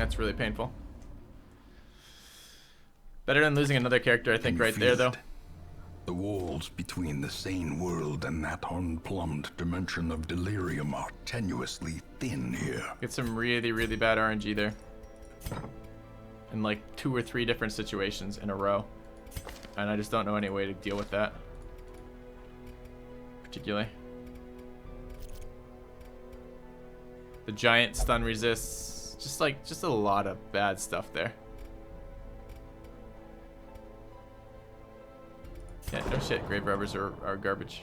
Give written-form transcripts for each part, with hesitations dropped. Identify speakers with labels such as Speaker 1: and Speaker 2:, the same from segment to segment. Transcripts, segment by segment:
Speaker 1: That's really painful. Better than losing another character, I think, right there, though.
Speaker 2: The walls between the sane world and that unplumbed dimension of delirium are tenuously thin here.
Speaker 1: Get some really, really bad RNG there. In like 2 or 3 different situations in a row. And I just don't know any way to deal with that. Particularly. The giant stun resists. Just a lot of bad stuff there. Yeah, no shit. Grave robbers are garbage.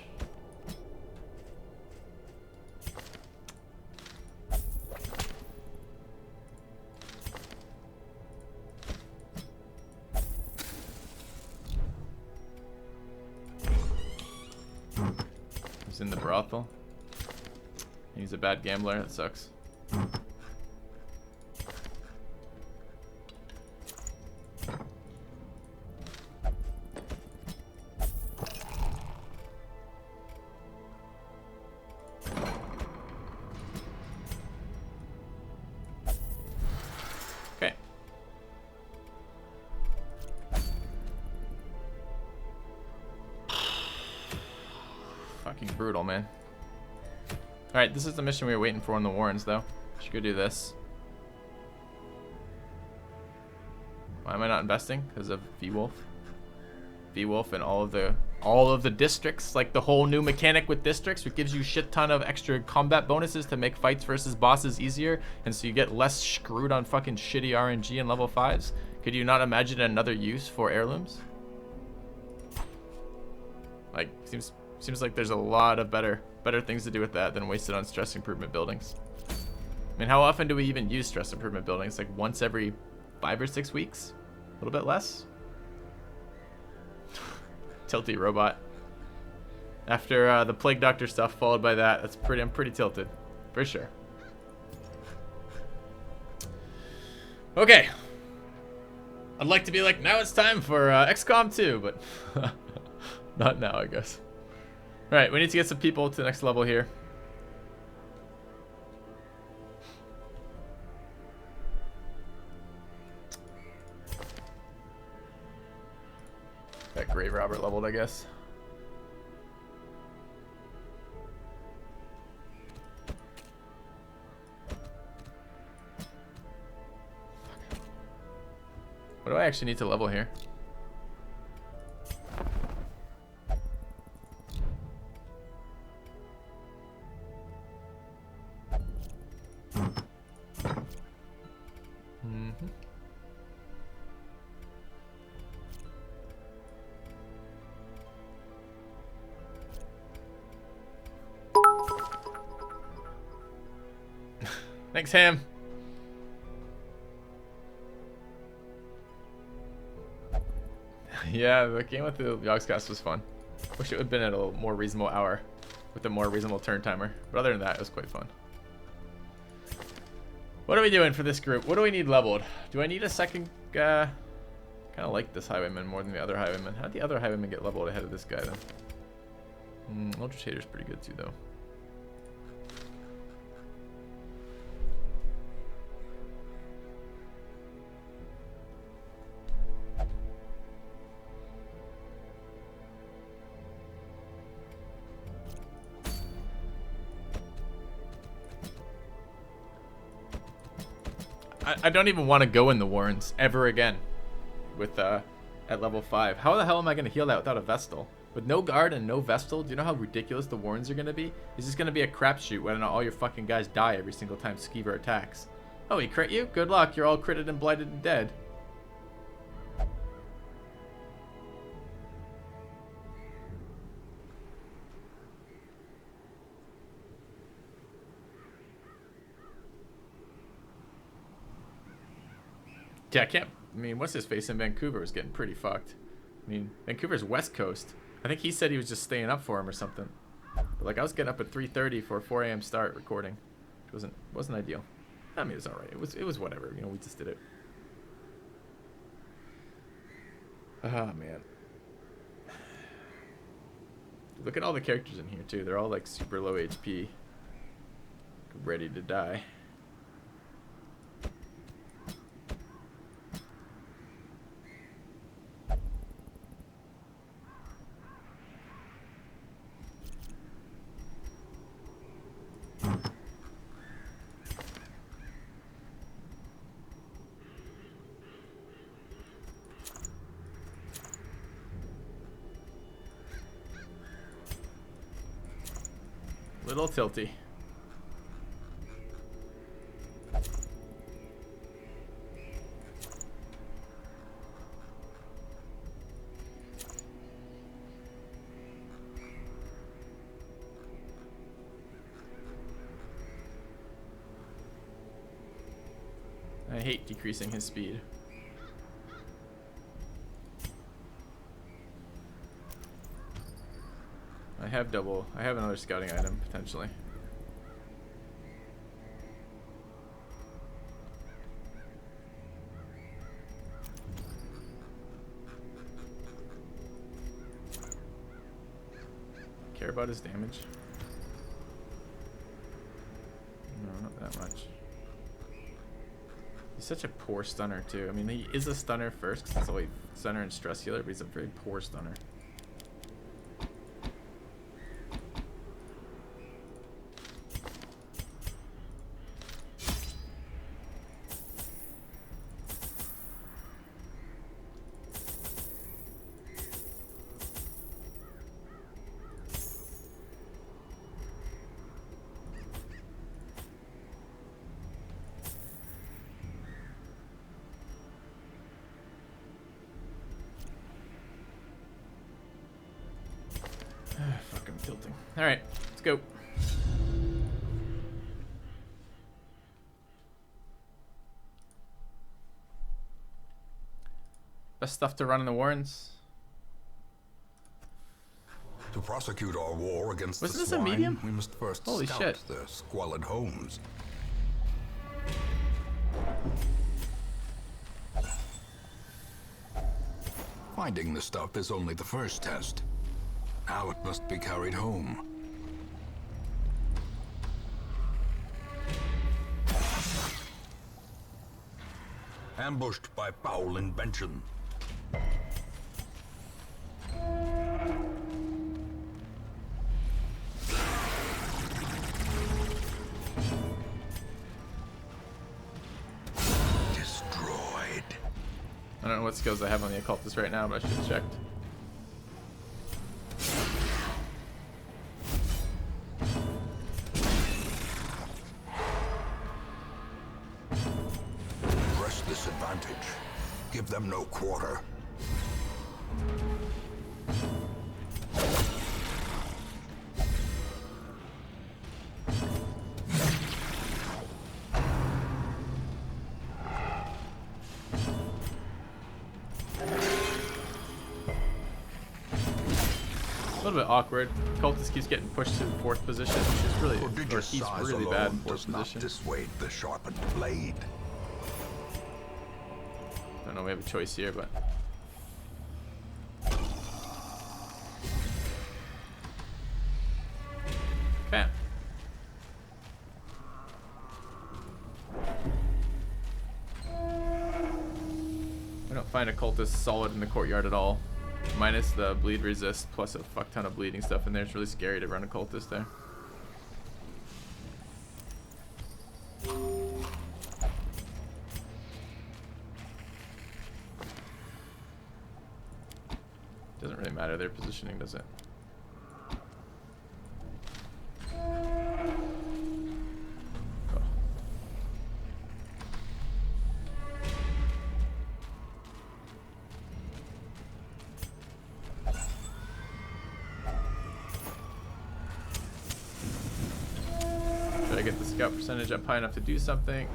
Speaker 1: He's in the brothel. He's a bad gambler. That sucks. Okay. Fucking brutal, man. Alright, this is the mission we were waiting for in the Warrens, though. Should go do this. Why am I not investing? Because of V-Wolf. V-Wolf and all of the districts, like the whole new mechanic with districts, which gives you shit ton of extra combat bonuses to make fights versus bosses easier, and so you get less screwed on fucking shitty RNG in level 5s. Could you not imagine another use for heirlooms? Like, seems like there's a lot of better things to do with that than waste it on stress improvement buildings. I mean, how often do we even use stress improvement buildings? Like once every 5 or 6 weeks? A little bit less? FilthyRobot. After the Plague Doctor stuff followed by that, I'm pretty tilted. For sure. Okay. I'd like to be like, now it's time for XCOM 2, but not now, I guess. Alright, we need to get some people to the next level here. That Grave Robber leveled, I guess. What do I actually need to level here? Thanks, Ham. Yeah, the game with the Yogscast was fun. Wish it would have been at a more reasonable hour with a more reasonable turn timer. But other than that, it was quite fun. What are we doing for this group? What do we need leveled? Do I need a second kind of like this highwayman more than the other highwayman. How'd the other highwayman get leveled ahead of this guy then? Ultra Shader's pretty good too though. I don't even want to go in the Warrens ever again with at level 5. How the hell am I going to heal that without a Vestal? With no guard and no Vestal, do you know how ridiculous the Warrens are going to be? It's just going to be a crapshoot whether or not all your fucking guys die every single time Skeever attacks. Oh, he crit you? Good luck. You're all critted and blighted and dead. Yeah, I mean, what's his face in Vancouver was getting pretty fucked. I mean, Vancouver's West Coast. I think he said he was just staying up for him or something. But like, I was getting up at 3:30 for a 4 a.m. start recording. It wasn't ideal. I mean, it was alright. It was whatever. You know, we just did it. Ah, man. Look at all the characters in here, too. They're all, like, super low HP. Ready to die. Little tilty. I hate decreasing his speed. I have another scouting item, potentially. Care about his damage? No, not that much. He's such a poor stunner, too. I mean, he is a stunner first, because that's always stunner and stress healer, but he's a very poor stunner. Fucking tilting. Alright, let's go. Best stuff to run in the Warrens.
Speaker 2: To prosecute our war against
Speaker 1: Wasn't
Speaker 2: the
Speaker 1: this a
Speaker 2: swine,
Speaker 1: medium?
Speaker 2: we must first
Speaker 1: Holy
Speaker 2: scout
Speaker 1: shit.
Speaker 2: their squalid homes. Finding the stuff is only the first test. Now it must be carried home. Ambushed by foul invention. Destroyed.
Speaker 1: I don't know what skills I have on the occultist right now, but I should have checked.
Speaker 2: Press this advantage. Give them no quarter.
Speaker 1: A little bit awkward. Cultist keeps getting pushed to 4th position, which is really, or he's really bad in 4th
Speaker 2: does not
Speaker 1: position.
Speaker 2: dissuade the sharpened blade.
Speaker 1: Don't know, we have a choice here, but okay. We don't find a cultist solid in the courtyard at all. Minus the bleed resist plus a fuck ton of bleeding stuff in there. It's really scary to run a cultist there. Doesn't really matter their positioning, does it? Oh. Should I get the scout percentage up high enough to do something?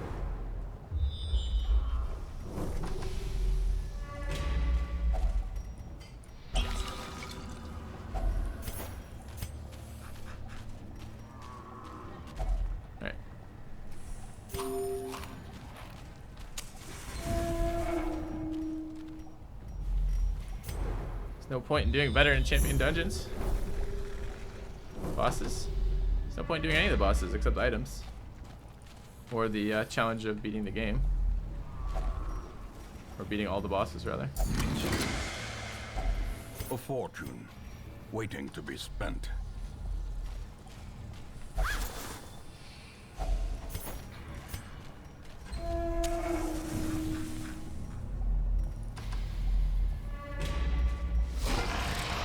Speaker 1: Alright. There's no point in doing better in champion dungeons. Bosses. There's no point in doing any of the bosses except items. Or the challenge of beating the game. Or beating all the bosses, rather.
Speaker 2: A fortune, waiting to be spent.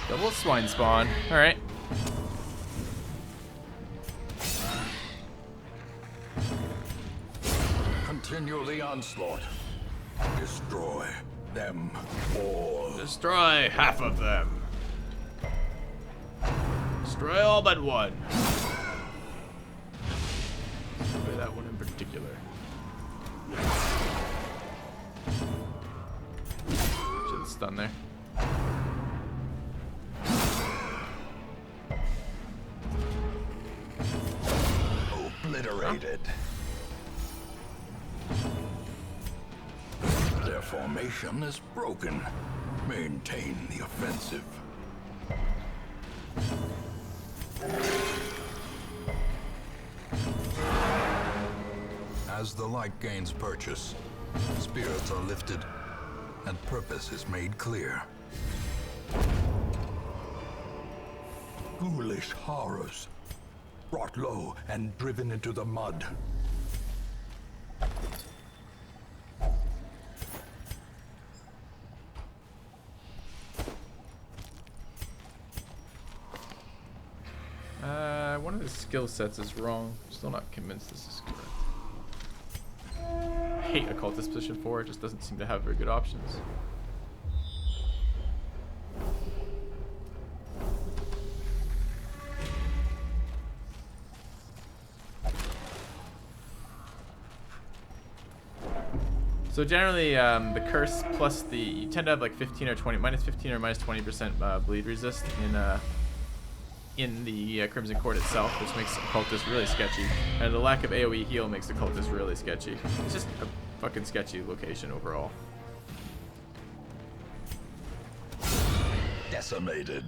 Speaker 1: Double swine spawn. Alright.
Speaker 2: Continue the onslaught. Destroy them all.
Speaker 1: Destroy half of them. Destroy all but one. Destroy that one in particular. Should stun there.
Speaker 2: Obliterated. Their formation is broken. Maintain the offensive. As the light gains purchase, spirits are lifted, and purpose is made clear. Ghoulish horrors, brought low and driven into the mud.
Speaker 1: One of the skill sets is wrong. Still not convinced this is correct. I hate Occultist position 4. It just doesn't seem to have very good options. So generally, the curse plus the, you tend to have like 15 or 20, minus 15 or minus 20% bleed resist in the Crimson Court itself, which makes Occultist really sketchy. And the lack of AoE heal makes Occultist really sketchy. It's just a fucking sketchy location overall.
Speaker 2: Decimated.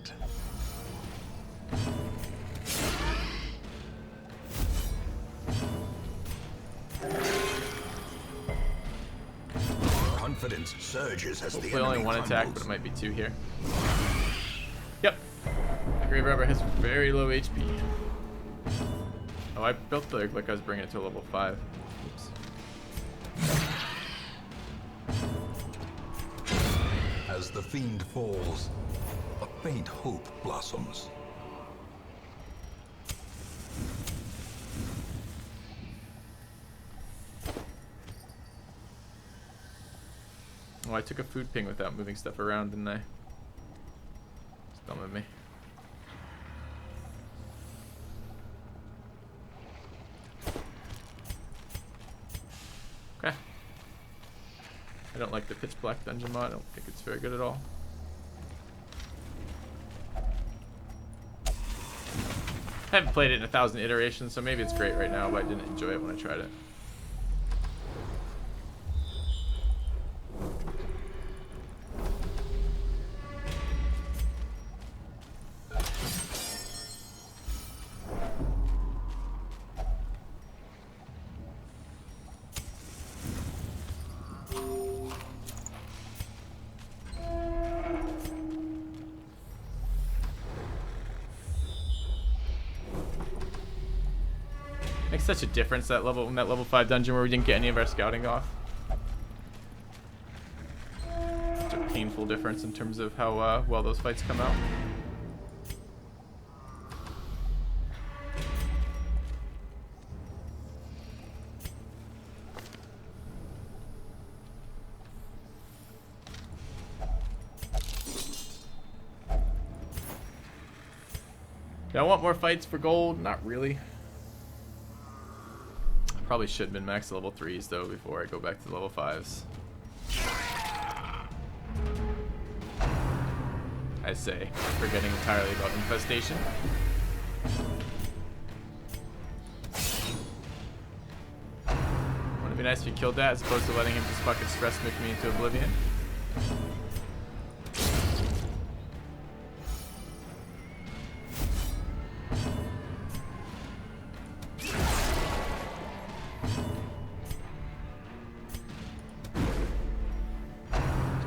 Speaker 2: Confidence surges as
Speaker 1: Hopefully
Speaker 2: the enemy
Speaker 1: only one attack,
Speaker 2: crumbles.
Speaker 1: but it might be 2 here. Yep. Grave Robber has very low HP. Oh, I built the like I was bringing it to level 5. Oops.
Speaker 2: As the fiend falls, a faint hope blossoms.
Speaker 1: Oh, I took a food ping without moving stuff around, didn't I? It's dumb of me. Okay. I don't like the pitch black dungeon mod. I don't think it's very good at all. I haven't played it in 1,000 iterations, so maybe it's great right now, but I didn't enjoy it when I tried it. Makes such a difference that level in that level 5 dungeon where we didn't get any of our scouting off. Such a painful difference in terms of how well those fights come out. Do I want more fights for gold? Not really. Probably should have been max level 3s though before I go back to level 5s. I say, forgetting entirely about infestation. Wouldn't it be nice if you killed that as opposed to letting him just fucking stress smick me into oblivion?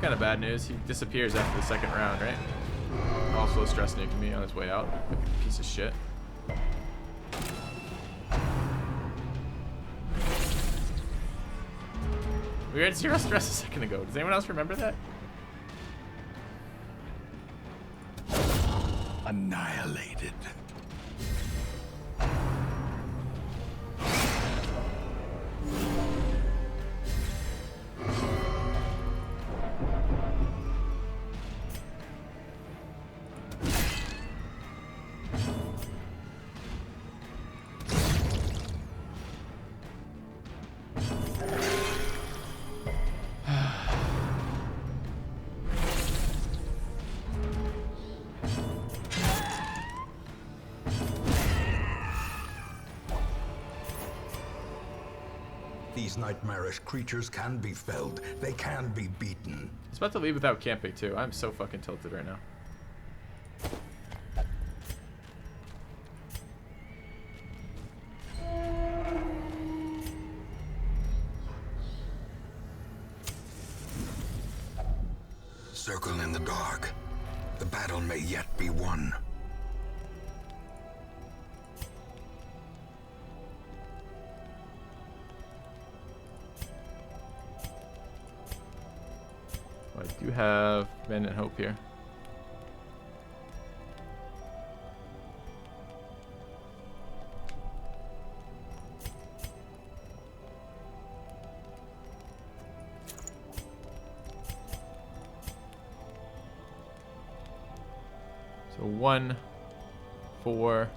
Speaker 1: Kind of bad news. He disappears after the second round, right? Also stress nuked me on his way out. Like a piece of shit. We had 0 stress a second ago. Does anyone else remember that?
Speaker 2: Annihilated. These nightmarish creatures can be felled. They can be beaten.
Speaker 1: He's about to leave without camping too. I'm so fucking tilted right now.
Speaker 2: Circle in the dark. The battle may yet be won.
Speaker 1: Well, I do have Abandoned Hope here. So 1, 4,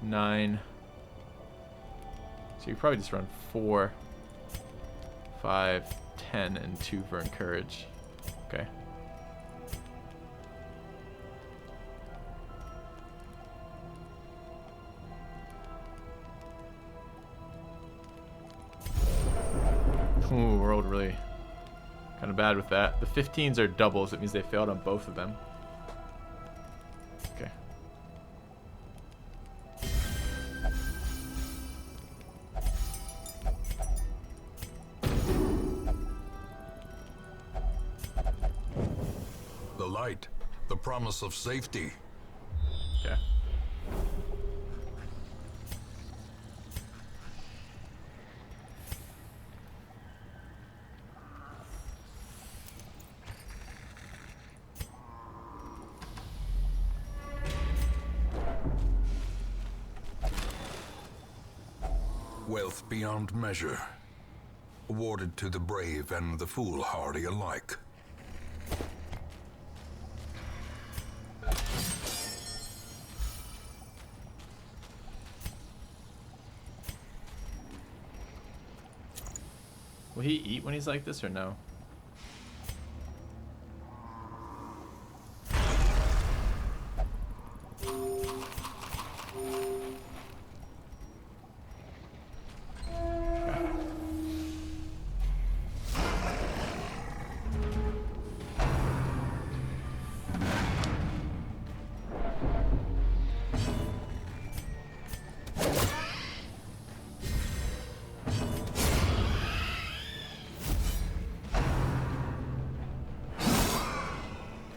Speaker 1: 9. So you probably just run 4, 5, 10, and 2 for Encourage. Okay. Ooh, we rolled really kind of bad with that. The 15s are doubles. It means they failed on both of them. Okay.
Speaker 2: The light, the promise of safety.
Speaker 1: Okay.
Speaker 2: Wealth beyond measure, awarded to the brave and the foolhardy alike.
Speaker 1: Will he eat when he's like this or no?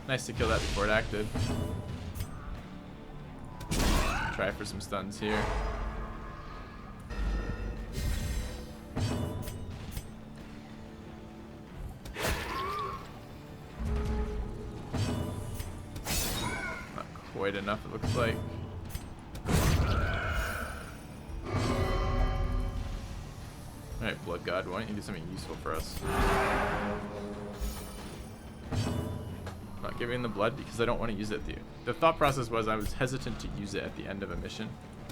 Speaker 1: Nice to kill that before it acted. Try for some stuns here. Not quite enough, it looks like. Alright, Blood God, why don't you do something useful for us? Not giving the blood because I don't want to use it at the thought process was I was hesitant to use it at the end of a mission.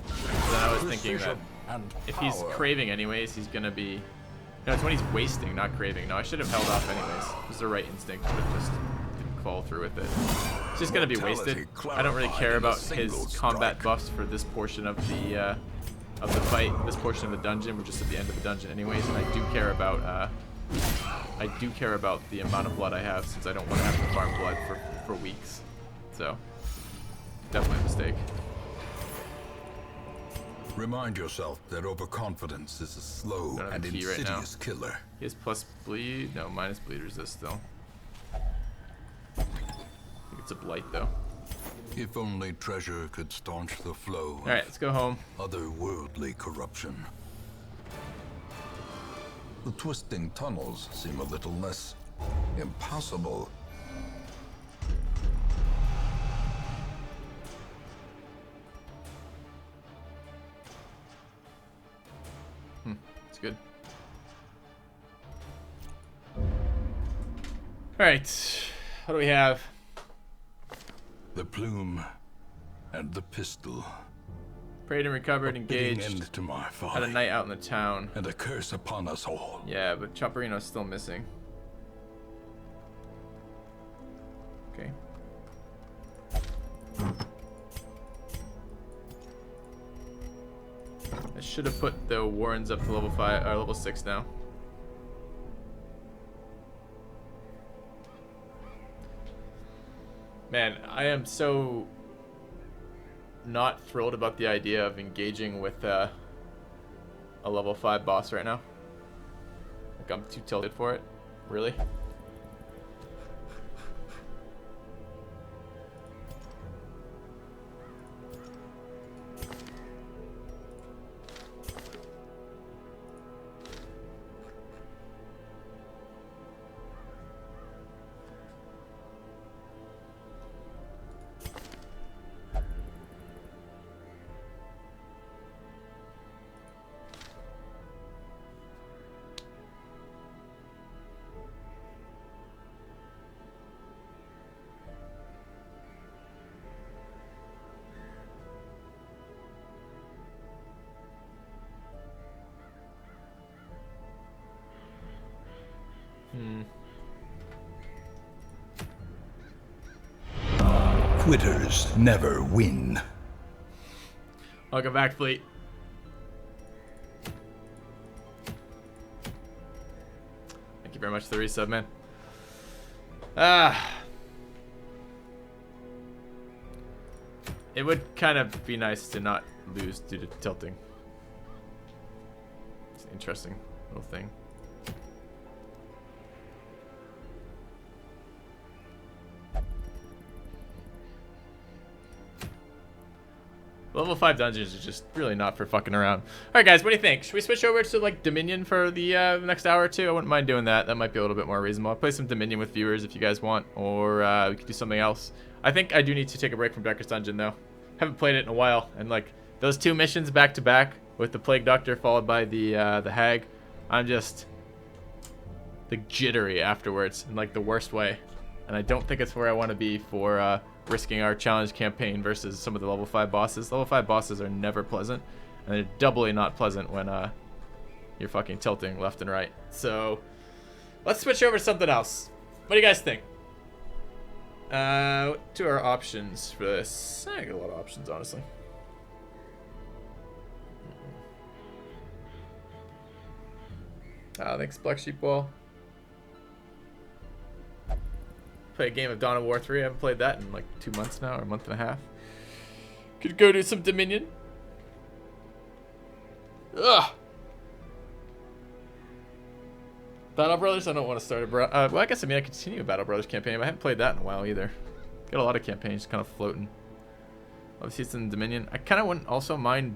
Speaker 1: So then I was thinking that if he's craving anyways, he's gonna be, no, it's when he's wasting, not craving. No, I should have held off anyways. It was the right instinct, but just didn't follow through with it. It's just gonna be wasted. I don't really care about his combat buffs for this portion of the fight, this portion of the dungeon. We're just at the end of the dungeon anyways, and I do care about the amount of blood I have, since I don't want to have to farm blood for weeks. So, definitely a mistake.
Speaker 2: Remind yourself that overconfidence is a slow and insidious killer.
Speaker 1: He has plus bleed, no, minus bleed resist still. I think it's a blight though.
Speaker 2: If only treasure could staunch the flow.
Speaker 1: Alright, let's go home.
Speaker 2: Otherworldly corruption. The twisting tunnels seem a little less impossible.
Speaker 1: It's good. Alright, what do we have?
Speaker 2: The plume and the pistol.
Speaker 1: Prayed and recovered,
Speaker 2: Bidding
Speaker 1: engaged.
Speaker 2: end to my
Speaker 1: Had a
Speaker 2: folly,
Speaker 1: night out in the town.
Speaker 2: and a curse upon us all.
Speaker 1: Yeah, but Chopperino's still missing. Okay. I should have put the Warrens up to level 5 or level 6 now. Man, I am so not thrilled about the idea of engaging with a level 5 boss right now. Like, I'm too tilted for it. Really?
Speaker 2: Quitters never win.
Speaker 1: Welcome back, Fleet. Thank you very much for the resub, man. It would kind of be nice to not lose due to tilting. It's an interesting little thing. Level 5 dungeons are just really not for fucking around. Alright guys, what do you think? Should we switch over to like Dominion for the next hour or two? I wouldn't mind doing that. That might be a little bit more reasonable. I'll play some Dominion with viewers if you guys want. Or we could do something else. I think I do need to take a break from Darkest Dungeon though. Haven't played it in a while. And like those 2 missions back to back with the Plague Doctor followed by the Hag. I'm just like jittery afterwards in like the worst way. And I don't think it's where I want to be for risking our challenge campaign versus some of the level 5 bosses. Level 5 bosses are never pleasant, and they're doubly not pleasant when you're fucking tilting left and right. So let's switch over to something else. What do you guys think? What are our options for this? I got a lot of options, honestly. Thanks, Black Sheep Wall. Play a game of Dawn of War 3. I haven't played that in like 2 months now, or a month and a half. Could go do some Dominion. Ugh. Battle Brothers. I don't want to start a well, I guess I mean I continue a Battle Brothers campaign, but I haven't played that in a while either. Got a lot of campaigns kind of floating. Obviously, it's in Dominion. I kind of wouldn't also mind